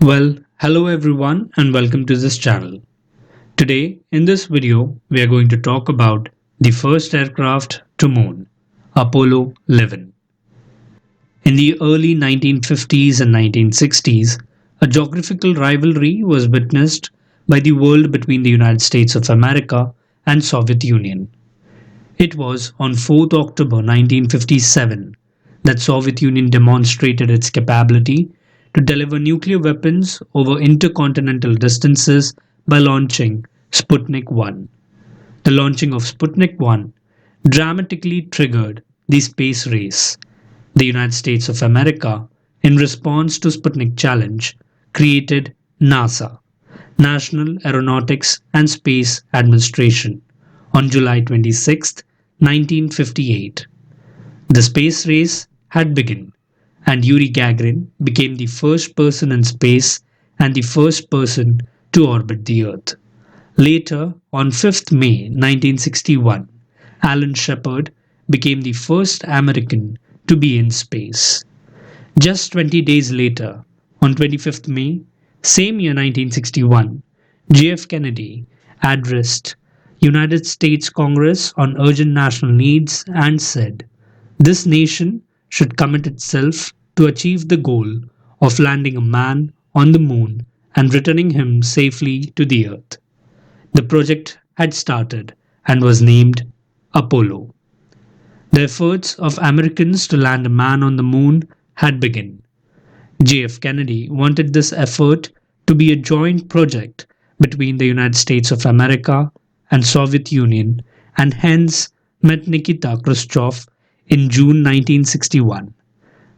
Hello everyone and welcome to this channel. Today, in this video, we are going to talk about the first aircraft to moon, Apollo 11. In the early 1950s and 1960s, a geographical rivalry was witnessed by the world between the United States of America and Soviet Union. It was on 4th October 1957 that Soviet Union demonstrated its capability to deliver nuclear weapons over intercontinental distances by launching Sputnik 1. The launching of Sputnik 1 dramatically triggered the space race. The United States of America, in response to Sputnik challenge, created NASA, National Aeronautics and Space Administration, on July 26, 1958. The space race had begun, and Yuri Gagarin became the first person in space and the first person to orbit the Earth. Later, on 5th May 1961, Alan Shepard became the first American to be in space. Just 20 days later, on 25th May, same year 1961, JF Kennedy addressed United States Congress on urgent national needs and said, "This nation should commit itself to achieve the goal of landing a man on the moon and returning him safely to the earth." The project had started and was named Apollo. The efforts of Americans to land a man on the moon had begun. JF Kennedy wanted this effort to be a joint project between the United States of America and Soviet Union and hence met Nikita Khrushchev in June 1961.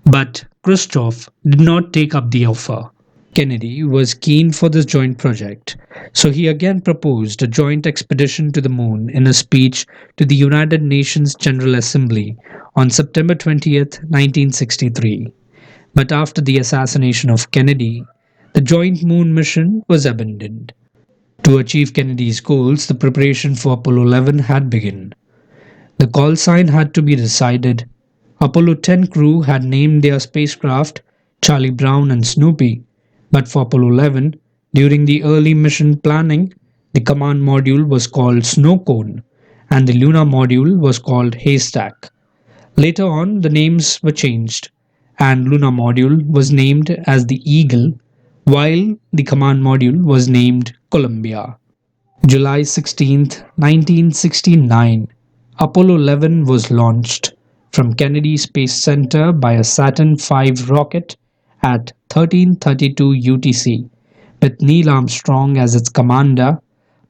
But Khrushchev did not take up the offer. Kennedy was keen for this joint project, so he again proposed a joint expedition to the moon in a speech to the United Nations General Assembly on September 20th, 1963. But after the assassination of Kennedy, the joint moon mission was abandoned. To achieve Kennedy's goals, the preparation for Apollo 11 had begun. The call sign had to be decided. Apollo 10 crew had named their spacecraft Charlie Brown and Snoopy, but for Apollo 11, during the early mission planning, the command module was called Snow Cone and the lunar module was called Haystack. Later on, the names were changed, and lunar module was named as the Eagle, while the command module was named Columbia. July 16th, 1969, Apollo 11 was launched from Kennedy Space Center by a Saturn V rocket at 13:32 UTC, with Neil Armstrong as its commander,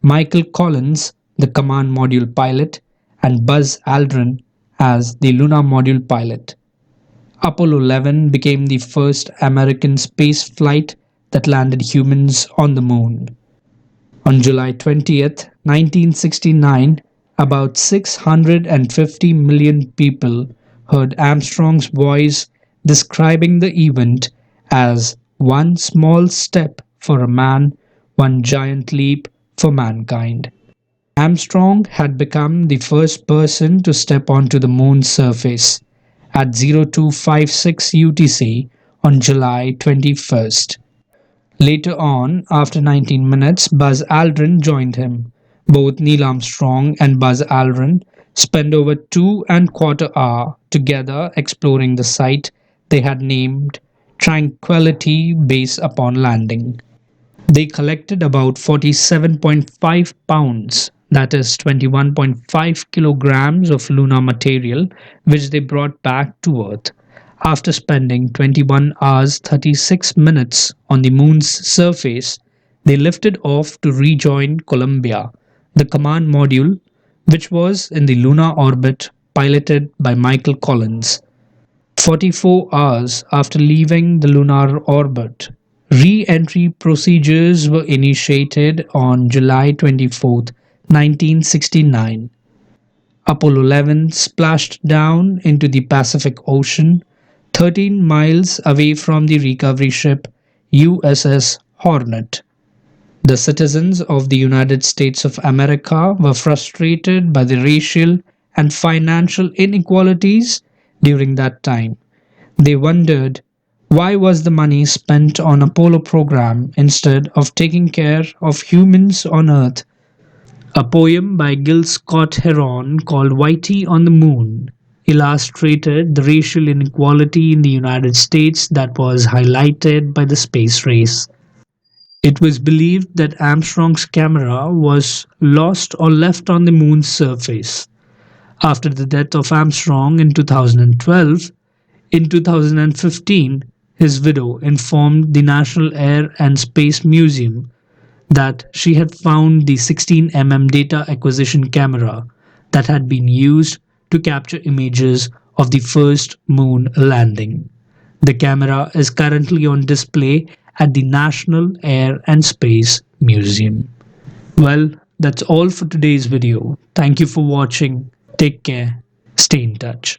Michael Collins, the command module pilot, and Buzz Aldrin as the lunar module pilot. Apollo 11 became the first American space flight that landed humans on the moon. On July 20th, 1969, about 650 million people heard Armstrong's voice describing the event as one small step for a man, one giant leap for mankind. Armstrong had become the first person to step onto the moon's surface at 0256 UTC on July 21st. Later on, after 19 minutes, Buzz Aldrin joined him. Both Neil Armstrong and Buzz Aldrin spent over 2.25 hours together exploring the site they had named Tranquility Base upon landing. They collected about 47.5 pounds, that is 21.5 kilograms of lunar material, which they brought back to Earth. After spending 21 hours 36 minutes on the moon's surface, they lifted off to rejoin Columbia, the command module, which was in the lunar orbit piloted by Michael Collins. 44 hours after leaving the lunar orbit, re-entry procedures were initiated on July 24th, 1969. Apollo 11 splashed down into the Pacific Ocean, 13 miles away from the recovery ship USS Hornet. The citizens of the United States of America were frustrated by the racial and financial inequalities during that time. They wondered Why was the money spent on Apollo program instead of taking care of humans on Earth? A poem by Gil Scott Heron called Whitey on the Moon illustrated the racial inequality in the United States that was highlighted by the space race. It was believed that Armstrong's camera was lost or left on the moon's surface. After the death of Armstrong in 2012, in 2015, his widow informed the National Air and Space Museum that she had found the 16 data acquisition camera that had been used to capture images of the first moon landing. The camera is currently on display at the National Air and Space Museum. Well, that's all for today's video. Thank you for watching. Take care. Stay in touch.